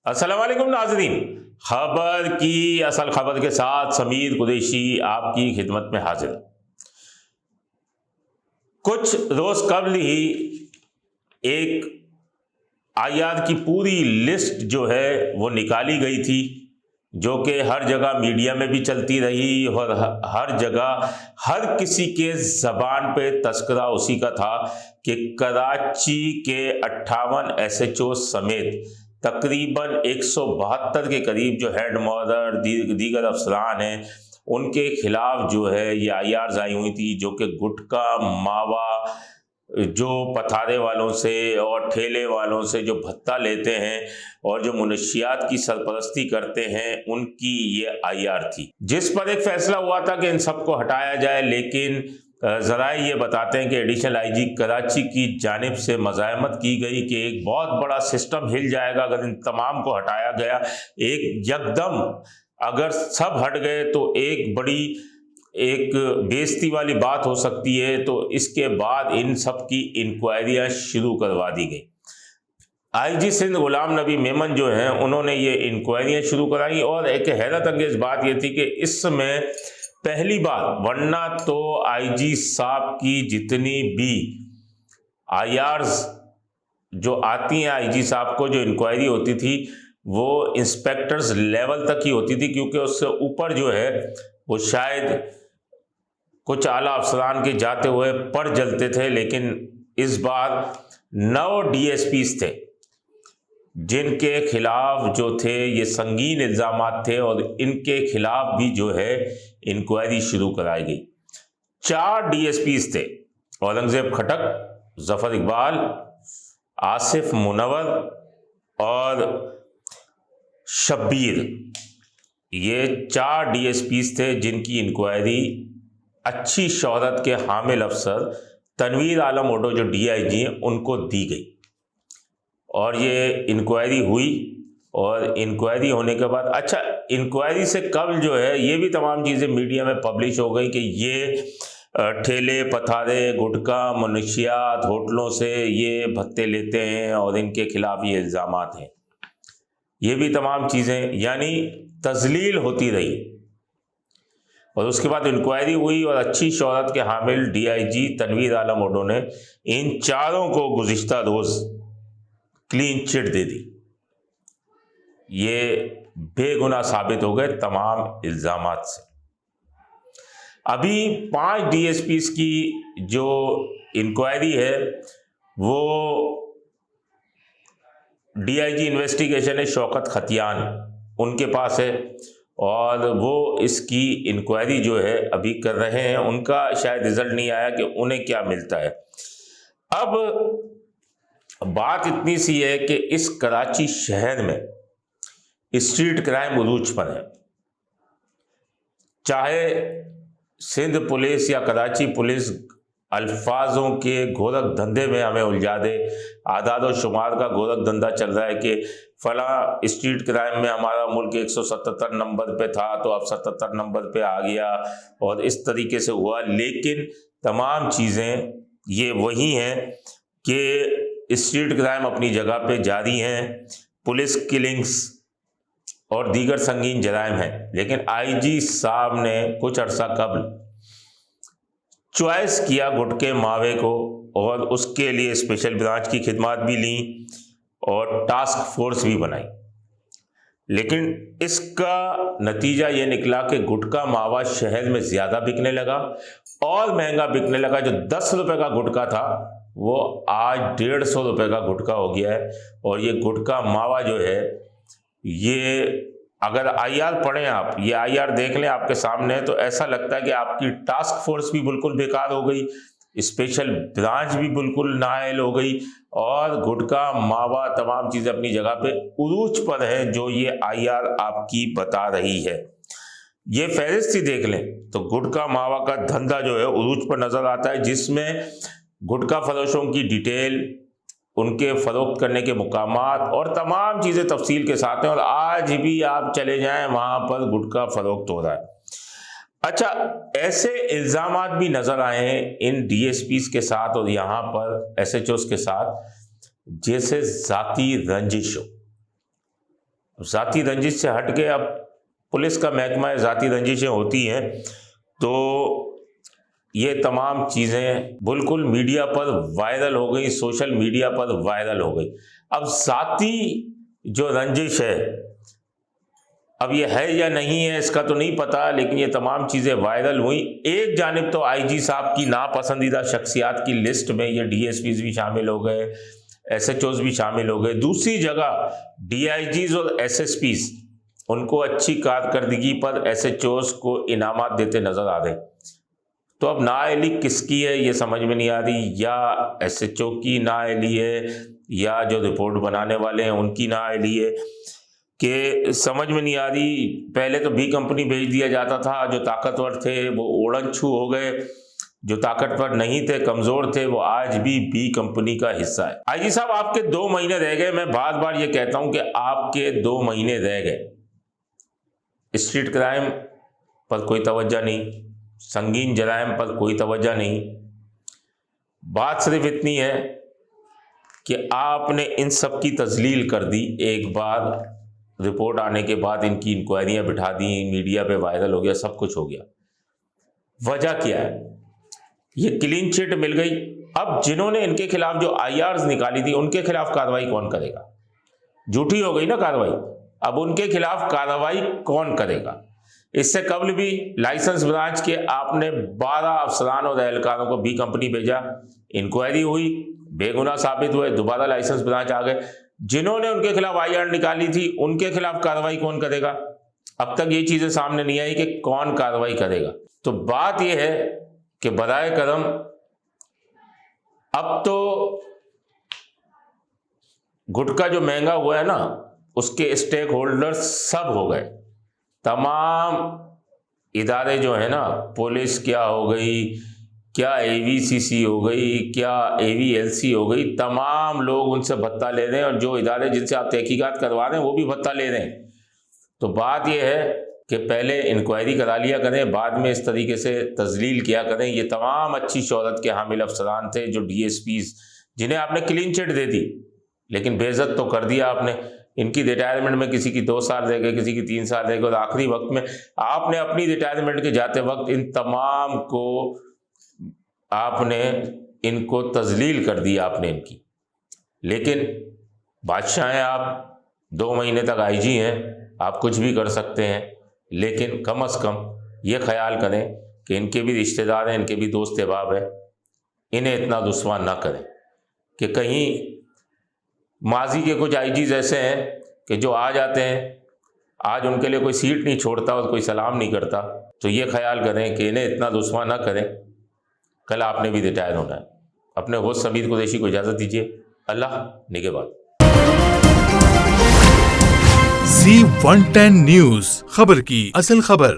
अस्सलाम वालेकुम नाज़रीन, खबर की असल खबर के साथ समीर कुरैशी आपकी खिदमत में हाजिर। कुछ रोज कबल ही एक आयात की पूरी लिस्ट जो है वो निकाली गई थी, जो कि हर जगह मीडिया में भी चलती रही और हर जगह हर किसी के ज़बान पे तस्करा उसी का था कि कराची के 58 SHO समेत तकरीबन 172 के करीब जो हेड मॉडर दीगर अफसरान हैं उनके खिलाफ जो है ये IRs आई हुई थी, जो कि गुटखा मावा जो पथारे वालों से और ठेले वालों से जो भत्ता लेते हैं और जो मुनशियात की सरपरस्ती करते हैं उनकी ये IR थी, जिस पर एक फैसला हुआ था कि इन सबको हटाया जाए। लेकिन ज़राए ये बताते हैं कि एडिशनल IG कराची की जानिब से मज़ाहमत की गई कि एक बहुत बड़ा सिस्टम हिल जाएगा अगर इन तमाम को हटाया गया। एक यकदम अगर सब हट गए तो एक बेइज्जती वाली बात हो सकती है, तो इसके बाद इन सब की इंक्वायरियाँ शुरू करवा दी गई। IG सिंध गुलाम नबी मेमन जो हैं उन्होंने ये इंक्वायरियाँ शुरू कराई और एक हैरत अंगेज़ बात ये थी कि इस समय पहली बार, वरना तो IG साहब की जितनी भी IRs जो आती हैं IG साहब को जो इंक्वायरी होती थी वो इंस्पेक्टर्स लेवल तक ही होती थी, क्योंकि उससे ऊपर जो है वो शायद कुछ आला अफसरान के जाते हुए पर जलते थे। लेकिन इस बार 9 DSPs थे जिनके खिलाफ जो थे ये संगीन इल्ज़ामात थे और इनके खिलाफ भी जो है इंक्वायरी शुरू कराई गई। 4 DSPs थे, औरंगजेब खटक, जफर इकबाल, आसिफ मुनव्वर और शब्बीर। ये 4 DSPs थे जिनकी इंक्वायरी अच्छी शोहरत के हामिल अफसर तनवीर आलम ओडो जो DIG हैं उनको दी गई और ये इंक्वायरी हुई। और इंक्वायरी होने के बाद इंक्वायरी से कबल जो है ये भी तमाम चीज़ें मीडिया में पब्लिश हो गई कि ये ठेले पथारे गुटखा मुनशियात होटलों से ये भत्ते लेते हैं और इनके खिलाफ ये इल्ज़ामात हैं। ये भी तमाम चीज़ें यानी तजलील होती रही और उसके बाद इंक्वायरी हुई और अच्छी शोहरत के हामिल DIG तनवीर आलम ओडो ने इन चारों को गुज़िश्ता रोज़ क्लीन चिट दे दी। ये बेगुनाह साबित हो गए तमाम इल्ज़ामात से। अभी 5 DSPs की जो इंक्वायरी है वो DIG इन्वेस्टिगेशन है शौकत खतियान उनके पास है और वो इसकी इंक्वायरी जो है अभी कर रहे हैं। उनका शायद रिजल्ट नहीं आया कि उन्हें क्या मिलता है। अब बात इतनी सी है कि इस कराची शहर में स्ट्रीट क्राइम उरूज पर है, चाहे सिंध पुलिस या कराची पुलिस अल्फाजों के गोरख धंधे में हमें उलझा दे। आदाद और शुमार का गोरख धंधा चल रहा है कि फला स्ट्रीट क्राइम में हमारा मुल्क 177 नंबर पे था तो अब 77 नंबर पे आ गया और इस तरीके से हुआ। लेकिन तमाम चीज़ें ये वही हैं कि स्ट्रीट क्राइम अपनी जगह पे जारी हैं, पुलिस किलिंग्स और दीगर संगीन जराइम हैं। लेकिन IG साहब ने कुछ अरसा कबल चॉइस किया गुटके मावे को और उसके लिए स्पेशल ब्रांच की खिदमत भी ली और टास्क फोर्स भी बनाई। लेकिन इसका नतीजा ये निकला कि गुटका मावा शहर में ज़्यादा बिकने लगा और महंगा बिकने लगा। जो 10 रुपये का गुटका था वो आज 150 रुपये का गुटका हो गया है। और ये गुटका मावा जो है ये अगर IR पढ़ें आप, ये IR देख लें आपके सामने, तो ऐसा लगता है कि आपकी टास्क फोर्स भी बिल्कुल बेकार हो गई, स्पेशल ब्रांच भी बिल्कुल नाअहल हो गई और गुटका मावा तमाम चीज़ें अपनी जगह पे उरूज पर है जो ये IR आपकी बता रही है। ये फहरिस्त ही देख लें तो गुटका मावा का धंधा जो है उरूज पर नज़र आता है, जिसमें गुटका फरोशों की डिटेल, उनके फ़रोख्त करने के मुकामात और तमाम चीज़ें तफसील के साथ हैं। और आज भी आप चले जाएं वहाँ पर गुटखा फ़रोख्त हो रहा है। ऐसे इल्ज़ामात भी नज़र आए हैं इन DSPs के साथ और यहाँ पर SHOs के साथ, जैसे ज़ाती रंजिश हो। ज़ाती रंजिश से हट के अब पुलिस का महकमा है, ज़ाती रंजिशें होती हैं, तो ये तमाम चीज़ें बिल्कुल मीडिया पर वायरल हो गई, सोशल मीडिया पर वायरल हो गई। अब ज़ाती जो रंजिश है, अब ये है या नहीं है इसका तो नहीं पता, लेकिन ये तमाम चीज़ें वायरल हुई। एक जानिब तो आईजी साहब की नापसंदीदा शख्सियात की लिस्ट में ये डीएसपीज भी शामिल हो गए, एसएचओज भी शामिल हो गए। दूसरी जगह डीआईजीज और एसएसपीज, उनको अच्छी कारकर्दगी पर एसएचओज को इनामात देते नजर आ रहे। तो अब नाअहली किसकी है ये समझ में नहीं आ रही, या एसएचओ की नाअहली है या जो रिपोर्ट बनाने वाले हैं उनकी नाअहली है, कि समझ में नहीं आ रही। पहले तो बी कंपनी भेज दिया जाता था, जो ताकतवर थे वो ओढ़न-छू हो गए, जो ताकतवर नहीं थे, कमज़ोर थे, वो आज भी बी कंपनी का हिस्सा है। आईजी साहब, आपके 2 महीने रह गए। मैं बार बार ये कहता हूं कि आपके 2 महीने रह गए। स्ट्रीट क्राइम पर कोई तवज्जो नहीं, संगीन जराइम पर कोई तवज्जो नहीं। बात सिर्फ इतनी है कि आपने इन सब की तजलील कर दी। एक बार रिपोर्ट आने के बाद इनकी इंक्वायरियां बिठा दी, मीडिया पे वायरल हो गया, सब कुछ हो गया। वजह क्या है? ये क्लीन चिट मिल गई। अब जिन्होंने इनके खिलाफ जो आईआरस निकाली थी, उनके खिलाफ कार्रवाई कौन करेगा? झूठी हो गई ना कार्रवाई, अब उनके खिलाफ कार्रवाई कौन करेगा? इससे कबल भी लाइसेंस ब्रांच के आपने 12 अफसरान और एहलकारों को बी कंपनी भेजा, इंक्वायरी हुई, बेगुनाह साबित हुए, दोबारा लाइसेंस ब्रांच आ गए। जिन्होंने उनके खिलाफ आईआर निकाली थी, उनके खिलाफ कार्रवाई कौन करेगा? अब तक ये चीजें सामने नहीं आई कि कौन कार्रवाई करेगा। तो बात यह है कि बराए करम अब तो गुटखा जो महंगा हुआ है ना, उसके स्टेक होल्डर्स सब हो गए। तमाम इदारे जो है ना, पुलिस क्या हो गई, क्या एवीसीसी हो गई, क्या एवीएलसी हो गई, तमाम लोग उनसे भत्ता ले रहे हैं, और जो इदारे जिनसे आप तहकीकात करवा रहे हैं वो भी भत्ता ले रहे हैं। तो बात यह है कि पहले इंक्वायरी करा लिया करें, बाद में इस तरीके से तजलील किया करें। ये तमाम अच्छी शोहरत के हामिल अफसरान थे, जो डीएसपीज, जिन्हें आपने क्लीन चिट दे दी, लेकिन बेइज्जत तो कर दिया आपने। इनकी रिटायरमेंट में किसी की 2 साल रह गए, किसी की 3 साल रह गए, और आखिरी वक्त में आपने अपनी रिटायरमेंट के जाते वक्त इन तमाम को आपने इनको तजलील कर दिया आपने इनकी। लेकिन बादशाह हैं आप, 2 महीने तक आईजी हैं, आप कुछ भी कर सकते हैं, लेकिन कम से कम ये ख्याल करें कि इनके भी रिश्तेदार हैं, इनके भी दोस्त अहबाब हैं, इन्हें इतना दुश्मन ना करें कि कहीं माजी के कुछ आईजीज ऐसे हैं कि जो आ जाते हैं, आज उनके लिए कोई सीट नहीं छोड़ता और कोई सलाम नहीं करता। तो ये ख्याल करें कि इन्हें इतना दुश्मन ना करें, कल आपने भी रिटायर होना है। अपने होस्ट समीर कुरैशी को इजाज़त दीजिए। अल्लाह निगहबान। Z110 न्यूज़, खबर की असल खबर।